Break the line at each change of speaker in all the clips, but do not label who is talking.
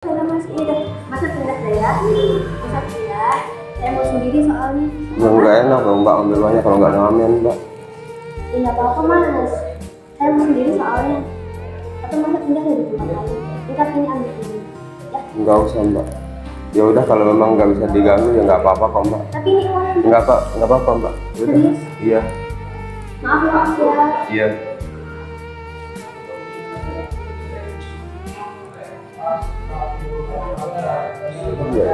Ada Mas, ini udah masa pindah ya? Masa pindah? Saya mau sendiri soalnya.
Ya nggak enak dong Mbak ambil uangnya kalau nggak ngamen Mbak.
Ya nggak apa-apa Mas. Saya mau sendiri soalnya. Atau masa pindah dari tempat lain? Kita ini ambil dulu. Ya.
Nggak usah Mbak. Ya udah kalau memang nggak bisa diganggu ya nggak apa-apa kok Mbak.
Tapi ini uangnya.
Nggak apa-apa Mbak. Yaudah.
Serius?
Iya.
Maaf ya Mas ya.
Iya. Ya.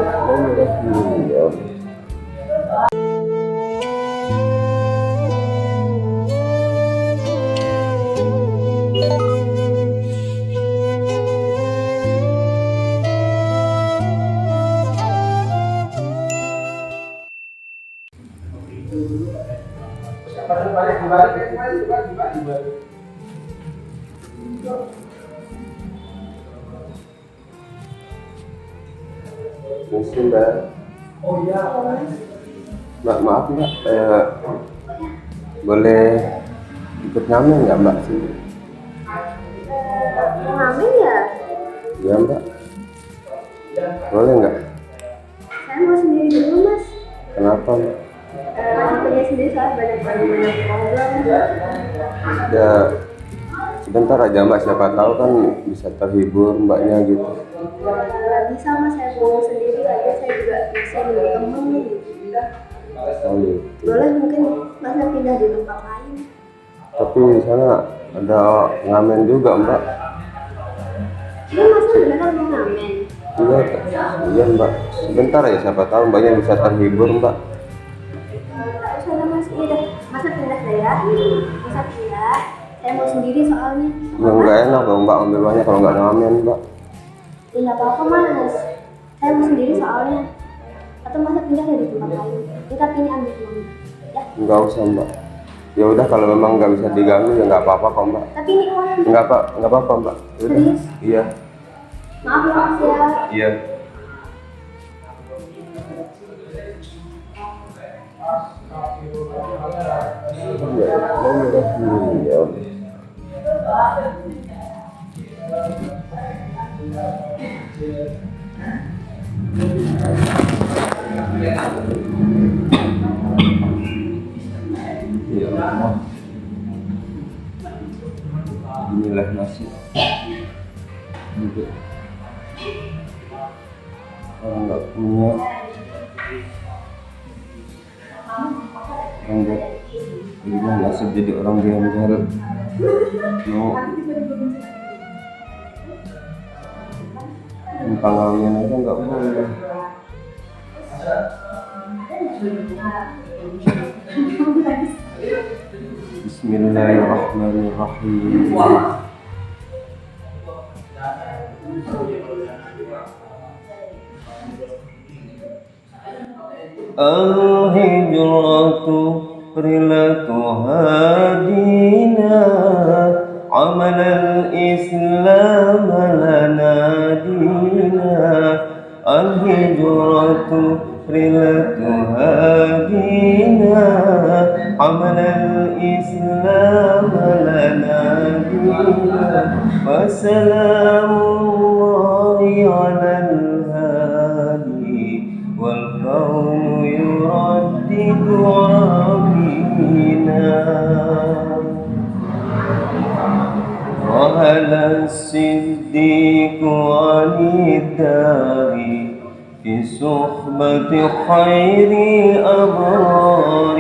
Mungkin Mbak. Mbak maaf Mbak, boleh ikut ngamen nggak Mbak sih?
Mau ngamen ya?
Ya Mbak. Boleh nggak?
Saya mau sendiri dulu Mas.
Kenapa Mbak?
Punya sendiri soal banyak problem.
Ya sebentar aja Mbak, siapa tahu kan bisa terhibur Mbaknya gitu.
Nggak bisa Mas, saya mau sendiri aja. Saya juga masih nunggu temen gitu.
Oh, gitu.
Boleh mungkin Masnya pindah di tempat lain.
Tapi di sana ada ngamen juga Mbak.
Ini Masnya beneran mau ngamen?
Iya, iya Mbak. Sebentar ya, siapa tahu Mbaknya bisa terhibur Mbak.
Nggak usah lah Mas, ini udah Masnya pindah ya? Masa pindah? Saya mau sendiri soalnya.
Ya nggak enak dong Mbak ambil uangnya kalau nggak ngamen Mbak.
Ya nggak apa-apa Mas. Saya mau sendiri soalnya. Atau Masnya pindah dari tempat lain? Kita ini ambil uangnya. Ya.
Nggak usah Mbak. Ya udah kalau memang nggak bisa diganggu ya nggak apa-apa kok Mbak.
Tapi ini uangnya.
Nggak apa-apa Mbak. Yaudah.
Serius?
Iya.
Maaf ya Mas ya.
Iya. Ya. Ya Allah. Inilah nasib untuk orang nggak punya, orang nggak punya nasib jadi orang gembel. Mau pengalaman aja nggak boleh. Bismillahirrahmanirrahim. Al-hijratu rilatu hadina amal al-islam lana dina. Al-hijratu rilatu hadina amal al-islam lana dina. Wassalamullahi ala al-hadi wal kaunu yuraddidu amina. رحل الصديق عن الدار في صحبة خير الأبرار.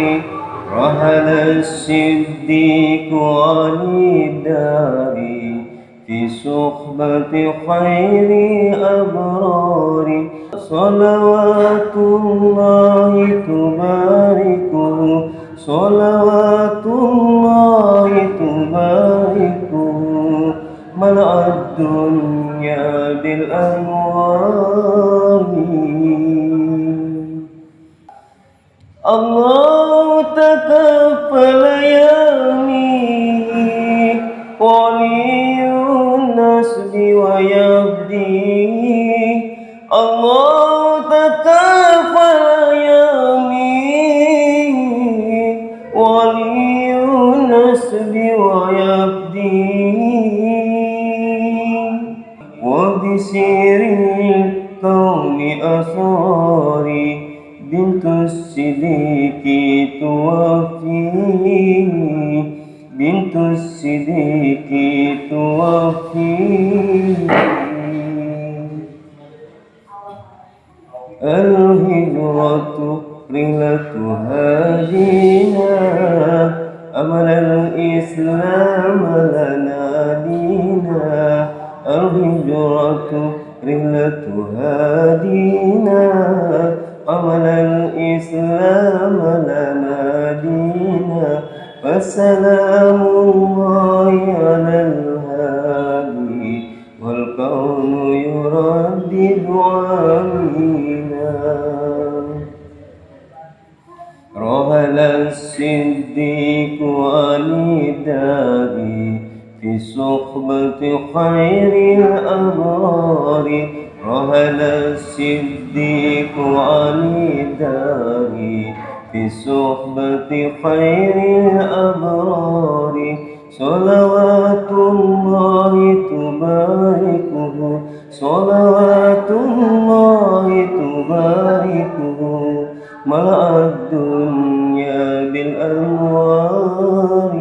رحل الصديق عن الدار في صحبة خير الأبرار. صلوات الله تباركه صلوات الله تباركه ملأ الدنيا بالأنوار. الله تكفل يمين ولي النسب ويبدي. الله تكفل يمين ولي النسب ويبدي. وبسير
الكون أسراري بنت الصديق توفي بنت الصديق توفي الهجرة رحلة هادينا أمل الإسلام لنا دينا الهجرة رحلة هادينا أمل الإسلام لنا دينا فسلام الله على الهادي والكون يردد آمينا رحل الصديق والداري في صحبة خير الأبرار رحل الصديق والداري في صحبة خير الأبرار صلوات الله تباركه صلوات الله تباركه ملأ الدنيا بالأنوار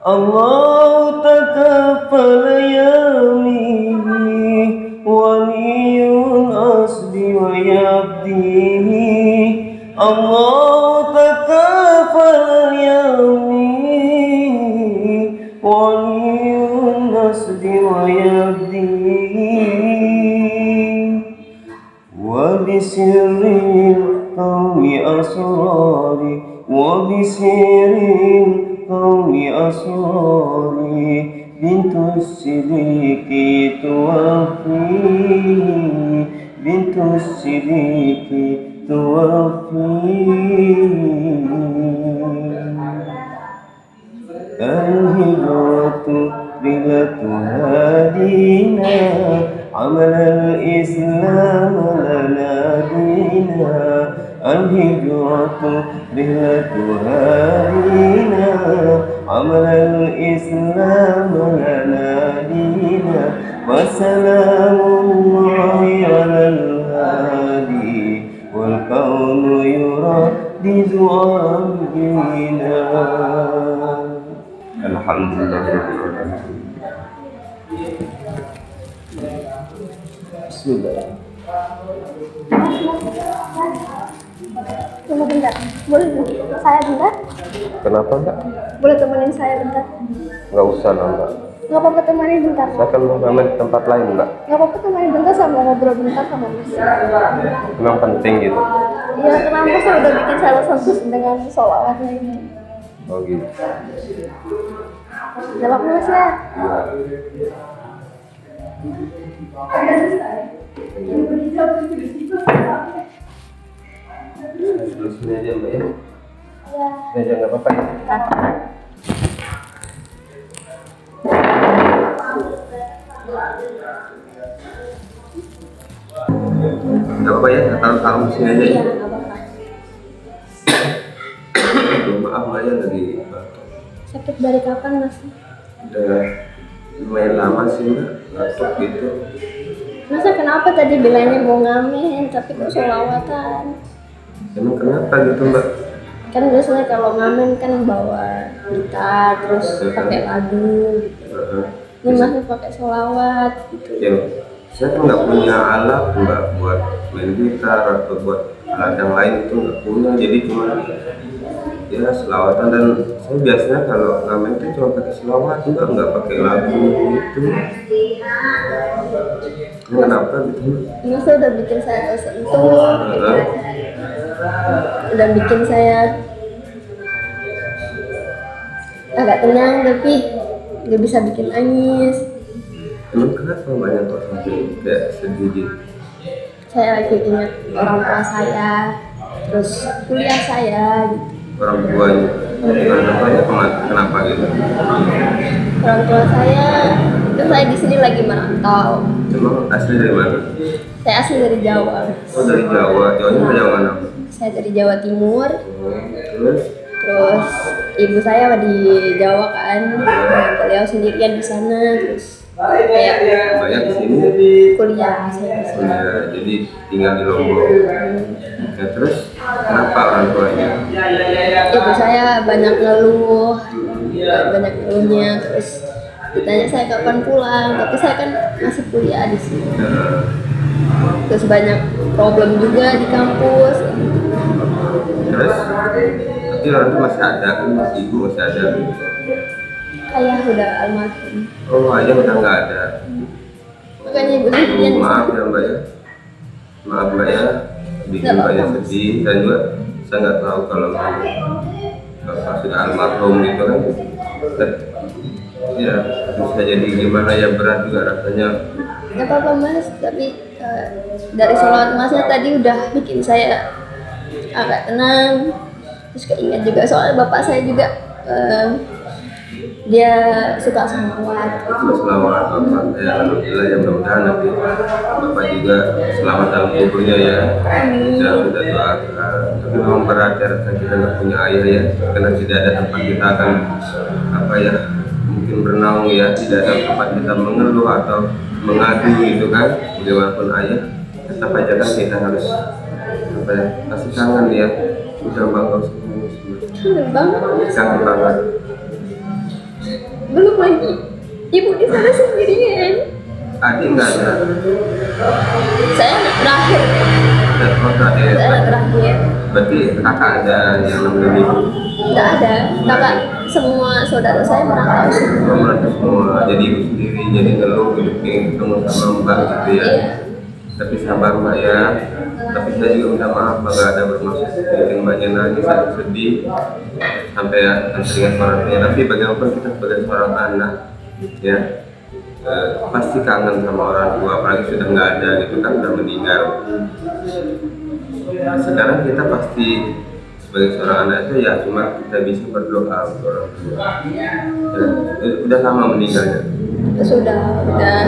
الله تكفل يمينه ولي الأصل ويبديه الله تكفل يمينه ولي الأصل ويبديه وبسر القوم أسراري وبسر القوم أسراري بنت الصديق توفي بنت الصديق توفي الهجرة رحلة هادينا عمل الإسلام لنا دينا الهجرة رحلة هادينا عمل الإسلام لنا دينا وسلام الله على الهادي والكون يردد أمرنا
Alhamdulillah.
Bismillah.
Tunggu bentar, boleh saya bentar?
Kenapa enggak?
Boleh temenin saya bentar?
Enggak usah lah enggak.
Nggak apa-apa temenin bentar?
Saya kan mau ngamen di tempat lain enggak?
Nggak apa-apa temenin bentar sama ngobrol bentar sama Mas.
Memang penting gitu.
Iya, kenapa saya udah bikin saya sentuh dengan sholawatnya ini.
Oh gitu.
Nggak apa-apa Mas ya?
Sini aja mbak ya.
Iya.
Sini aja nggak apa-apa ya. Nggak apa-apa ya, taruh di sini aja ya.
Iya, nggak apa-apa.
Maaf mbak ya lagi batuk.
Sakit dari kapan Mas?
Udah lumayan lama sih mbak, batuk gitu.
Masa kenapa tadi bilangnya mau ngamen tapi kok sholawatan?
Emang kenapa gitu mbak?
Kan biasanya kalau ngamen kan bawa gitar terus pakai lagu gitu. Ini masih pakai sholawat gitu.
Ya, saya kan nggak punya alat mbak buat main gitar atau buat alat yang lain itu nggak punya, jadi cuma ya selawatan. Dan saya biasanya kalau ngamen itu cuma pakai selawat, nggak pakai lagu gitu. Kenapa gitu?
Masa udah bikin saya tersentuh, udah bikin saya agak tenang tapi nggak bisa bikin nangis.
Emang kenapa banyak kok sampai kayak sedih gitu?
Saya lagi ingat orang tua saya, terus kuliah saya gitu.
Orang tuanya kenapa gitu?
Orang tua saya, itu saya di sini lagi merantau.
Emang asli dari mana?
Saya asli dari Jawa.
Oh dari Jawa. Jawanya dari mana?
Saya dari Jawa Timur.
Terus?
Terus ibu saya di Jawa kan, beliau sendirian di sana. Terus kayak
Mbaknya di sini
kuliah saya di sini.
ya, jadi tinggal di Lombok. Ya, terus kenapa orang tuanya?
Ibu saya banyak ngeluhnya, terus ditanya saya kapan pulang, tapi saya kan masih kuliah di sini.
Nah,
Terus banyak problem juga di kampus.
terus tapi orang tua masih ada kan, ibu masih ada.
Ayah udah almarhum,
Oh, ayah udah nggak ada.
makanya ibu sendirian.
Maaf ya Mbak ya, maaf Mbak ya, bikin
Nggak
Mbaknya
apa-apa.
sedih. Dan juga saya nggak tahu kalau bapak sudah almarhum gitu kan. Dan, ya bisa jadi gimana ya, berat juga rasanya.
Gak apa-apa mas, tapi dari sholawat masnya tadi udah bikin saya agak tenang. Terus keinget juga soalnya bapak saya juga dia suka sholawat.
Selamat bapak ya, alhamdulillah ya, mudah-mudahan nanti bapak juga selamat dalam kuburnya ya. Sudah doakan. Tapi memang berat ya, rasanya kita nggak punya ayah ya, karena tidak ada tempat kita akan apa ya, mungkin bernaung ya, tidak ada tempat kita mengeluh atau mengadu gitu kan. Bagaimanapun ayah, tetap aja kan kita harus apa ya, kasih kangen ya. Udah bangga semua,
Kangen banget mas.
kangen banget.
Belum lagi ibu di sana sendirian.
Adik nggak ada.
Saya anak terakhir.
Dan terakhir,
Saya anak terakhir.
berarti kakak ada yang namanya ibu.
Nggak ada. Kakak semua saudara saya merantau semua.
Mereka semua jadi ibu sendiri, jadi ngeluh gitu, pengen ketemu sama mbak gitu ya.
Iya.
Tapi sabar mbak ya. Tapi saya juga minta maaf mbak, gak ada bermaksud bikin mbaknya nangis atau sedih sampai akan teringat orang tuanya. Tapi bagaimanapun kita sebagai seorang anak ya, pasti kangen sama orang tua, apalagi sudah nggak ada gitu kan, udah meninggal. Sekarang kita pasti sebagai seorang anak itu ya cuma kita bisa berdoa untuk orang tua. Ya, udah lama meninggalnya.
Sudah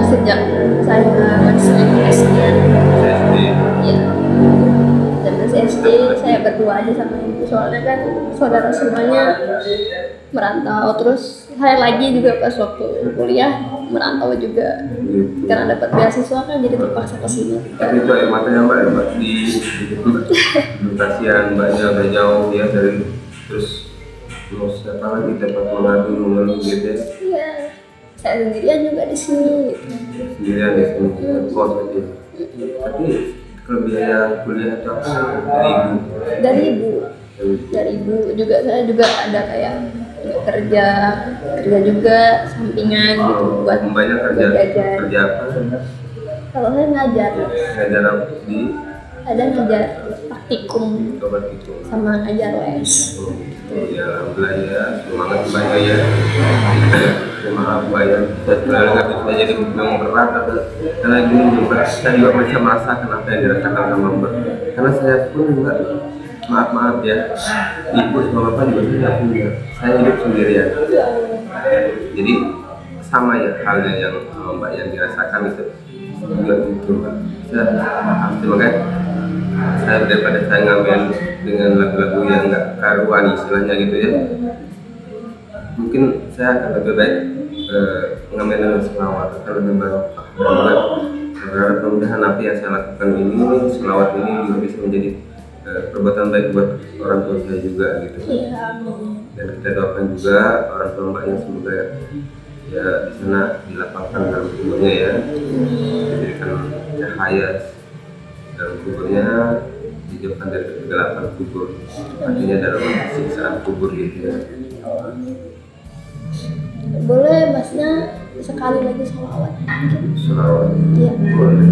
sejak saya masih SD.
SD.
Iya. Dan masih SD saya berdua aja sama ibu, soalnya kan saudara semuanya merantau. Terus saya lagi juga pas waktu kuliah merantau juga,
Gitu.
karena dapat beasiswa kan jadi terpaksa ke sini.
Tapi itu air matanya mbak ya mbak di kasihan mbaknya udah jauh ya dari, terus mau siapa lagi tempat mengadu mengeluh gitu ya,
Iya, saya sendirian juga di sini.
sendirian di sini kos aja. Tapi kalau biaya kuliah atau apa dari ibu?
Dari ibu juga, saya juga ada kayak kerja juga sampingan gitu buat
Mbaknya kerja
jajan.
kerja apa?
Kalau saya ngajar
Ngajar di
ada ngajar praktikum
obat itu.
sama ngajar les.
Ya alhamdulillah ya, semangat mbak ya. Maaf mbak ya, saya nggak bisa jadi memang berat, tapi karena gini juga saya juga bisa merasakan apa yang dirasakan sama mbak. Karena saya pun juga maaf ya, ibu sama bapak juga tidak punya. Saya hidup sendirian. Jadi sama ya halnya yang sama mbak yang dirasakan itu juga gitu. Saya pasti makanya saya daripada saya ngamen dengan lagu-lagu yang nggak karuan istilahnya gitu ya, mungkin saya akan lebih baik ngamen dengan selawat atau lebih barokah. Berharap mudah-mudahan apa yang saya lakukan ini, selawat ini juga bisa menjadi perbuatan baik buat orang tua saya juga gitu.
Iya, amin.
Dan kita doakan juga orang tua mbaknya semoga ya di sana dilapangkan dalam kuburnya ya, diberikan cahaya dalam kuburnya, dijauhkan dari kegelapan kubur, artinya dalam siksaan kubur gitu ya.
Boleh masnya sekali lagi sholawat mungkin?
Selawat
Iya,
boleh.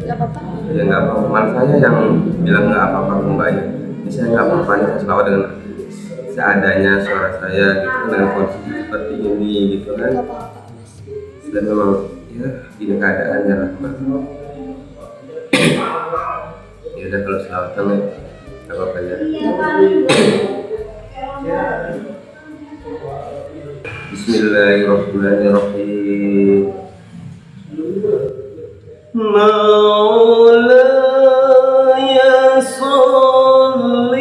nggak apa-apa.
Ya nggak apa-apa, teman saya yang bilang nggak apa-apa ke mbaknya. Ini saya nggak apa-apa nih, saya selawat dengan seadanya suara saya gitu kan, dengan kondisi seperti ini gitu kan.
Nggak apa-apa mas.
Dan memang ya gini keadaannya lah mbak. Ya udah kalau selawatan ya nggak apa-apa ya. Bismillahirrahmanirrahim. مولاي صل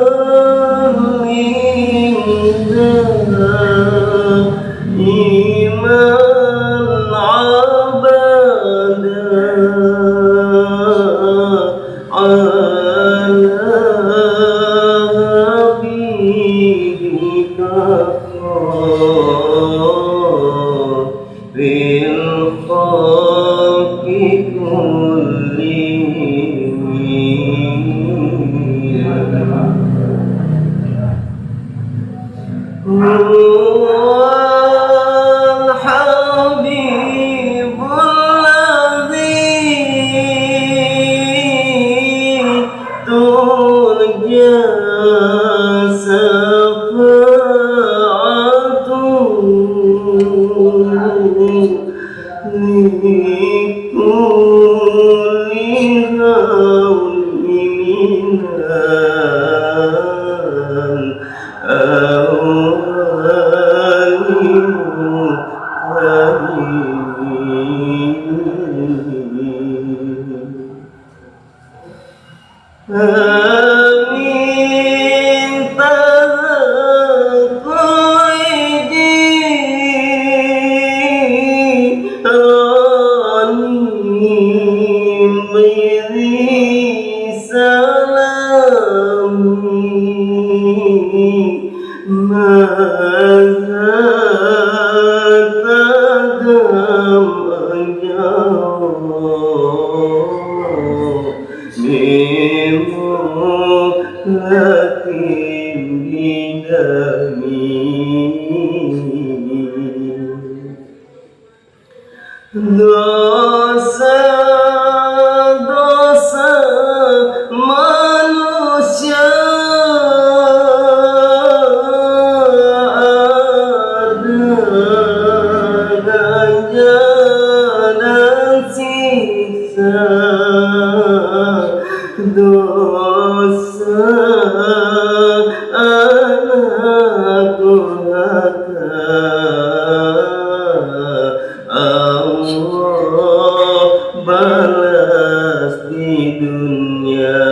وسلم
للخلق كلهم هو الحبيب الذي ترجى Dosa-dosa manusia ada ganja dan sisa dosa anak durhaka. Allah balas di dunia.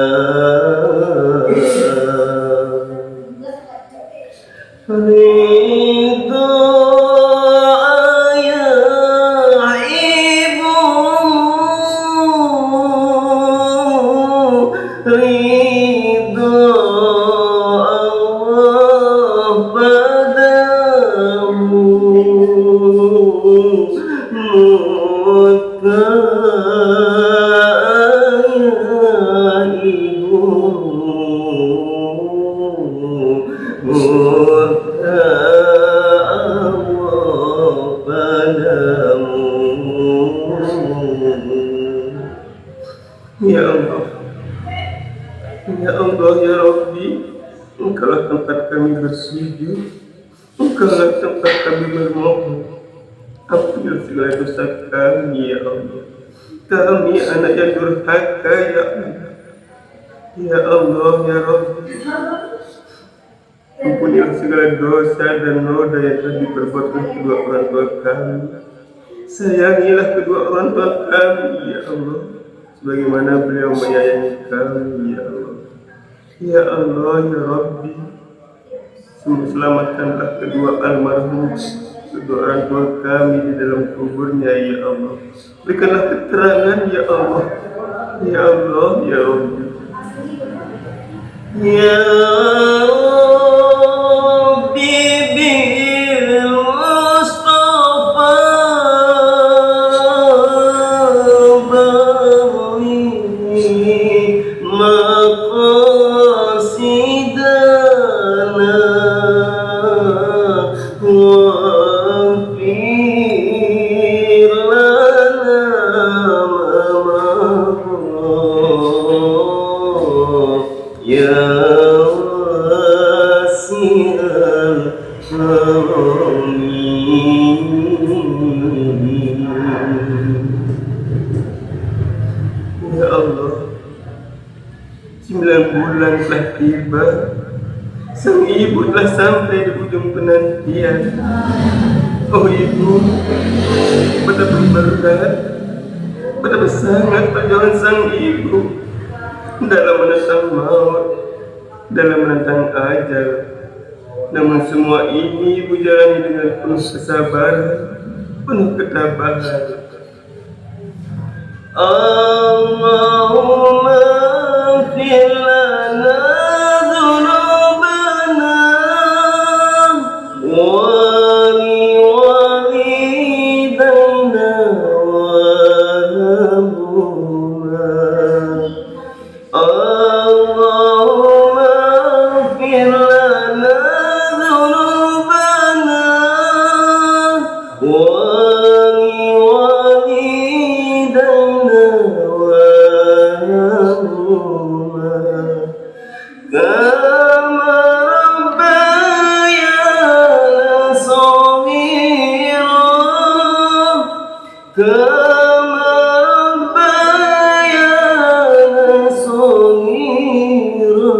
Ridho ayah ibumu, ridho Allah padamu. Murka ayah ibumu, murka Allah padamu. Ya Allah, ya Allah, ya Rabbi, Engkaulah tempat kami bersujud, Engkaulah tempat kami bermohon. Ampunilah segala dosa kami, ya Allah. Kami anak yang durhaka, ya Allah. Ya Allah, ya Rabbi, ampunilah segala dosa dan noda yang telah diperbuat oleh kedua orang tua kami. Sayangilah kedua orang tua kami, ya Allah, sebagaimana beliau menyayangi kami, ya Allah. Ya Allah, ya Rabbi, selamatkanlah kedua almarhum, kedua orang tua kami di dalam kuburnya, ya Allah. Berikanlah keterangan, ya Allah. Ya Allah, ya Rabbi. Ya Rabbi bil Mustafa bawi maqasidana waghfir lana ya wasi'al ya Allah, 9 bulan telah tiba, sang ibu telah sampai di ujung penantian. Oh ibu, betapa berat, betapa sangat perjuangan sang ibu dalam menentang maut, dalam menentang ajal. Namun semua ini ibu jalani dengan penuh kesabaran, penuh ketabahan. Allahumma ighfir lana dhunubana kama bayana songira.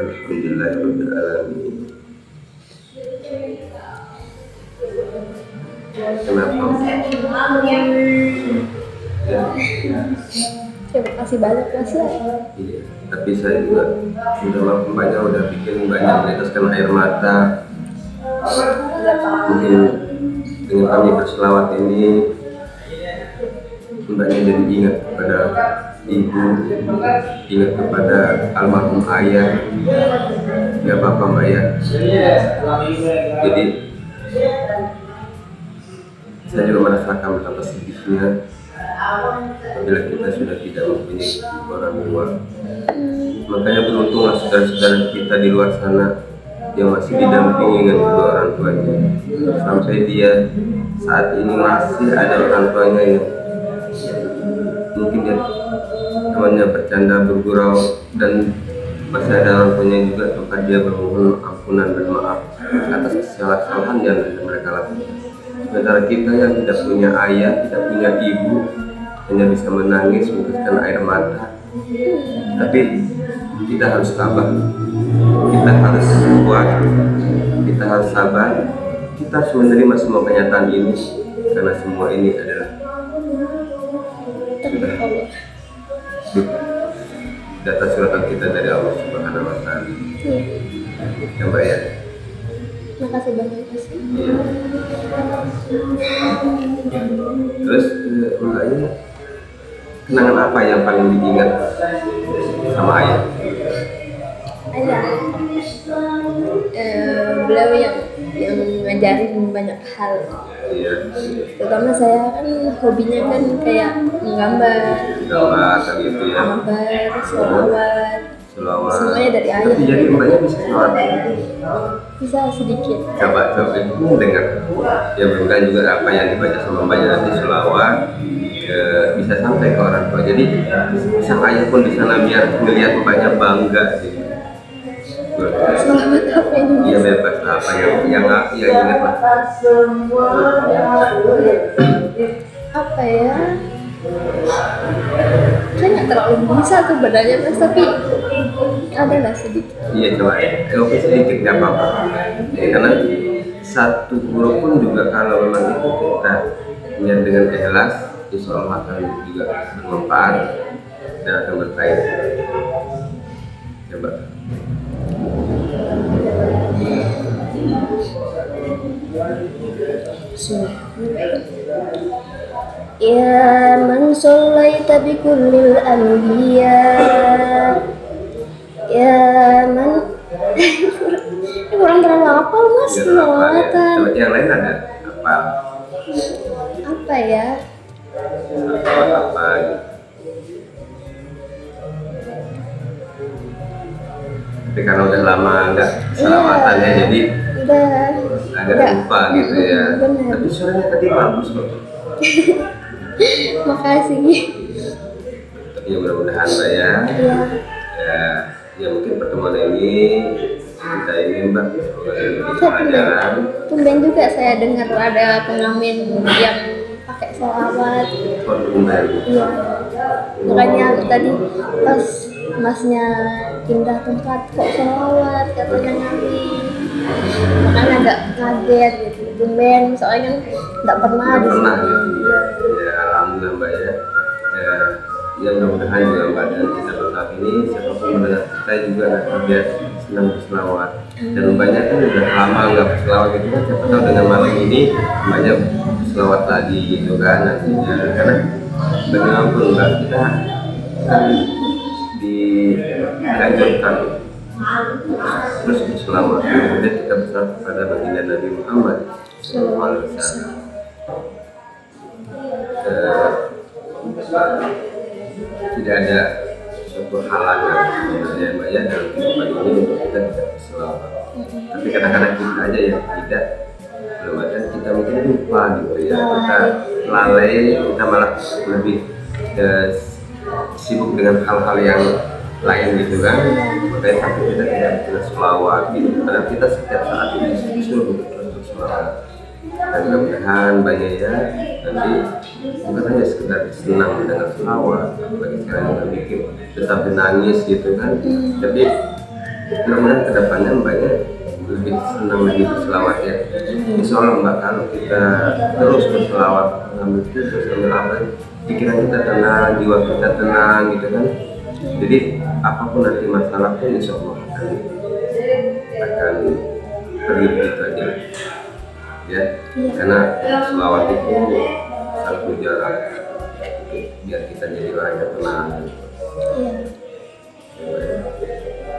Alhamdulillahirabbil alamin. Kenapa? Ya,
Terima kasih banyak Mas ya.
iya. Tapi saya juga sudah maaf banyak, udah bikin banyak meneteskan air mata.
Nggak apa-apa.
Mungkin dengan kami berselawat ini mbaknya jadi ingat kepada ibu, ingat kepada almarhum ayah. Nggak apa-apa mbak ya. Jadi saya juga merasakan betapa sedihnya apabila kita sudah tidak mempunyai orang tua. Makanya beruntunglah saudara-saudara kita di luar sana yang masih didampingi dengan kedua orang tuanya, sampai dia saat ini masih ada orang tuanya yang mungkin dia temannya bercanda bergurau, dan masih ada orang tuanya juga tempat dia bermohon ampunan dan maaf atas kesalahan yang mereka lakukan. Sementara kita yang tidak punya ayah, tidak punya ibu, hanya bisa menangis, meneteskan air mata. Tapi kita harus tabah, kita harus kuat, kita harus sabar, kita harus menerima semua kenyataan ini, karena semua ini adalah sudah data suratan kita dari Allah Subhanahu Wa Taala. Ya mbak ya.
Makasih banyak Mas.
Iya. Terus mbaknya kenangan apa yang paling diingat sama ayah?
Ayah, beliau yang ngajarin banyak hal.
Iya.
Terutama saya kan hobinya kan kayak menggambar,
Gambar kan gitu ya.
selawat,
Selawat.
semuanya dari ayah.
Tapi jadi mbaknya bisa selawat.
Bisa sedikit.
Coba dengar. Ya mudah juga apa yang dibaca sama mbaknya nanti selawat bisa sampai ke orang tua. Jadi sang ayah pun di sana biar melihat mbaknya bangga gitu.
Selamat apa ini?
Iya bebas lah, apa yang ingat lah.
Apa ya? Saya nggak terlalu bisa tuh badannya Mas, tapi ada lah sedikit.
Iya coba oke sedikit nggak apa-apa. Ya, karena satu huruf pun juga kalau memang itu kita niat dengan ikhlas, insya Allah akan juga bermanfaat dan akan berkait. Coba.
Ya man sallaita bi kullil anbiya, ya man ini kurang terlalu hafal Mas
Ya,
selawatan.
coba yang lain ada apa?
Apa ya?
Apa gitu. Tapi karena udah lama nggak selawatan ya, jadi
Udah
agak lupa gitu ya.
Benar.
Tapi suaranya tadi bagus loh.
Makasih.
Tapi ya mudah-mudahan mbak ya.
Iya.
Ya mungkin pertemuan ini kita ini mbak semoga jadi
Saya
pelajaran.
tumben juga saya dengar ada pengamen yang pakai selawat.
Konsumen.
Iya. Makanya aku tadi pas Masnya pindah tempat kok selawat katanya Nabi. Makanya agak kaget gitu. Tumben soalnya kan nggak pernah
Nggak
di
pernah
sini.
gitu ya. Alhamdulillah mbak ya. Ya mudah-mudahan juga mbak dan kita saat ini siapapun mendengar kita juga nanti biar senang berselawat. Dan banyak kan udah lama nggak berselawat gitu kan, siapa tahu dengan malam ini banyak berselawat lagi gitu kan nantinya. Karena bagaimanapun mbak kita kan dianjurkan terus berselawat. Kemudian kita berselawat kepada baginda Nabi Muhammad SAW. Tidak ada suatu halangan sebenarnya mbak ya dalam kehidupan ini untuk kita tidak berselawat. Tapi kadang-kadang kita aja yang tidak, belum ada, kita mungkin lupa gitu ya, kita lalai, kita malah lebih sibuk dengan hal-hal yang lain gitu kan. Makanya sampai kita tidak berselawat gitu, karena kita setiap saat ini disuruh untuk terus berselawat. Dan banyak ya, nanti bukan hanya sekedar senang dengan selawat, bagi sekarang yang nggak bikin sampai nangis gitu kan, tapi mudah-mudahan kedepannya banyak lebih senang lagi berselawat ya. Insya Allah Mbak, kalau kita terus berselawat, ngambil terus sambil apa, pikiran kita tenang, jiwa kita tenang gitu kan. Jadi apapun nanti masalah pun insya Allah akan pergi begitu aja ya. Karena selawat itu sangat mujarab biar kita jadi orang yang tenang.
Iya.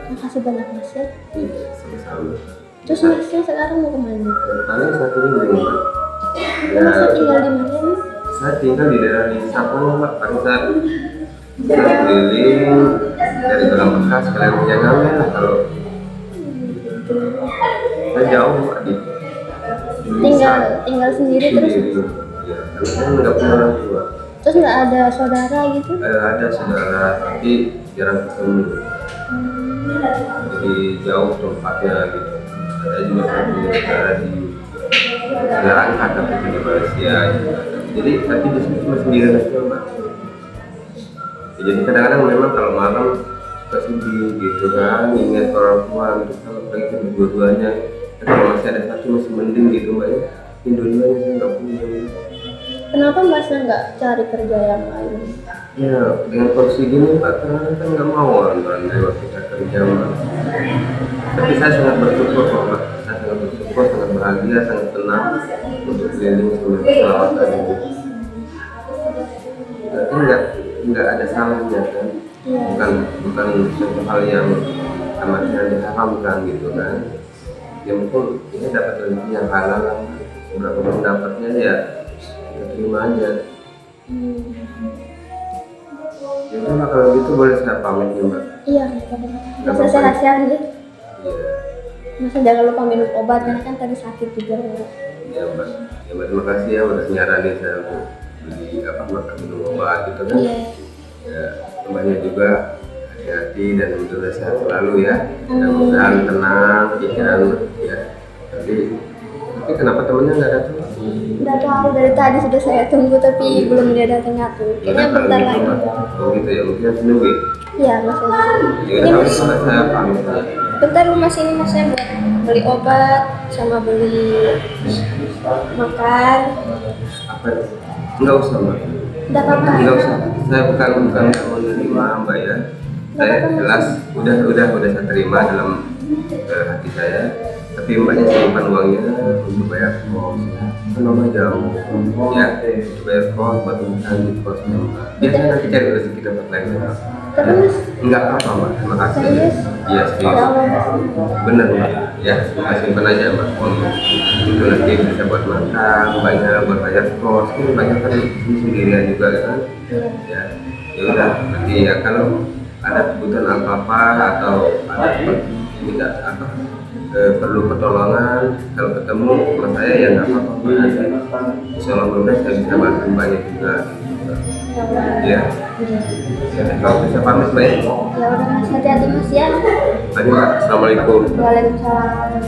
Makasih banyak Mas ya.
Sama-sama.
Terus Masnya sekarang mau kemana?
Paling satu ini Mbak.
Masnya tinggal di mana Mas?
Saya tinggal di daerah di Sapang Mbak. Paling saya keliling dari Dalam Bekas kalian punya kami lah. Kalau saya jauh Mbak di
tinggal sendiri terus.
Ya, karena saya nggak punya orang tua.
Terus nggak ada saudara gitu?
Ada saudara tapi jarang ketemu. Jadi jauh tempatnya gitu. Ada juga punya saudara di negara angkat tapi di Malaysia gitu. Jadi tapi di sini cuma sendiri aja Mbak. Ya, jadi kadang-kadang memang kalau malam suka sedih gitu kan, ingat orang tua gitu kan, apalagi itu dua-duanya. Dan kalau masih ada satu masih mending gitu Mbak ya. Ini dua-duanya saya nggak punya.
Kenapa Masnya nggak cari kerja yang lain?
Ya dengan kondisi gini Mbak, kadang-kadang kan nggak mau orang lewat kita kerja Mbak. Tapi saya sangat bersyukur kok Mbak. Saya sangat bersyukur, sangat bahagia, sangat tenang untuk keliling sambil selawat tadi. Berarti nggak ada salahnya kan? Bukan suatu hal yang amat yang diharamkan gitu kan? Ya mungkin ini dapat rezeki yang halal lah. Berapa pun dapatnya ya kita terima aja. Ya udah kalau gitu boleh saya pamit nih Mbak.
Iya, Mas sehat-sehat gitu.
Iya.
Mas jangan lupa minum obat kan tadi sakit juga.
Ya Mbak. Ya Mbak, terima kasih ya udah nyaranin saya untuk beli makan minum obat gitu kan.
Iya.
Ya, Mbaknya juga hati-hati dan mudah-mudahan sehat selalu ya. Mudah-mudahan tenang pikiran ya. Tapi kenapa temennya nggak datang?
Udah tahu dari tadi sudah saya tunggu tapi belum dia datang. Kayaknya bentar lagi.
Oh gitu ya, mungkin seminggu ya?
Iya Mas.
Ya
Ini
udah
Mas,
kalau saya pamit.
bentar Mas ini Mas saya buat beli obat sama beli makan.
Apa itu? Nggak usah Mbak.
Udah apa-apa.
Nggak usah. Saya bukan nggak mau menerima Mbak ya. Saya jelas udah saya terima dalam hati saya. Tapi Mbaknya simpan uangnya untuk bayar kos. Kan Mama jauh ya, untuk bayar kos buat urusan di kosnya Mbak. Biasanya nanti cari rezeki dapat lain Mbak.
Terus
Enggak apa-apa Mbak, terima kasih.
serius?
Iya serius. Benar Mbak. Ya, simpan aja Mbak. Itu nanti bisa buat makan, banyak buat bayar kos. Ini banyak kan di sendirian juga kan. Ya, ya udah. Nanti ya kalau ada kebutuhan apa-apa atau ada minta perlu pertolongan, kalau ketemu sama saya ya nggak apa-apa. Insya Allah mudah saya bisa bantu banyak juga. Ya. Kalau bisa pamit Mbak ya.
Ya udah Mas, hati-hati Mas ya.
Baik Mbak, Assalamualaikum.
Waalaikumsalam.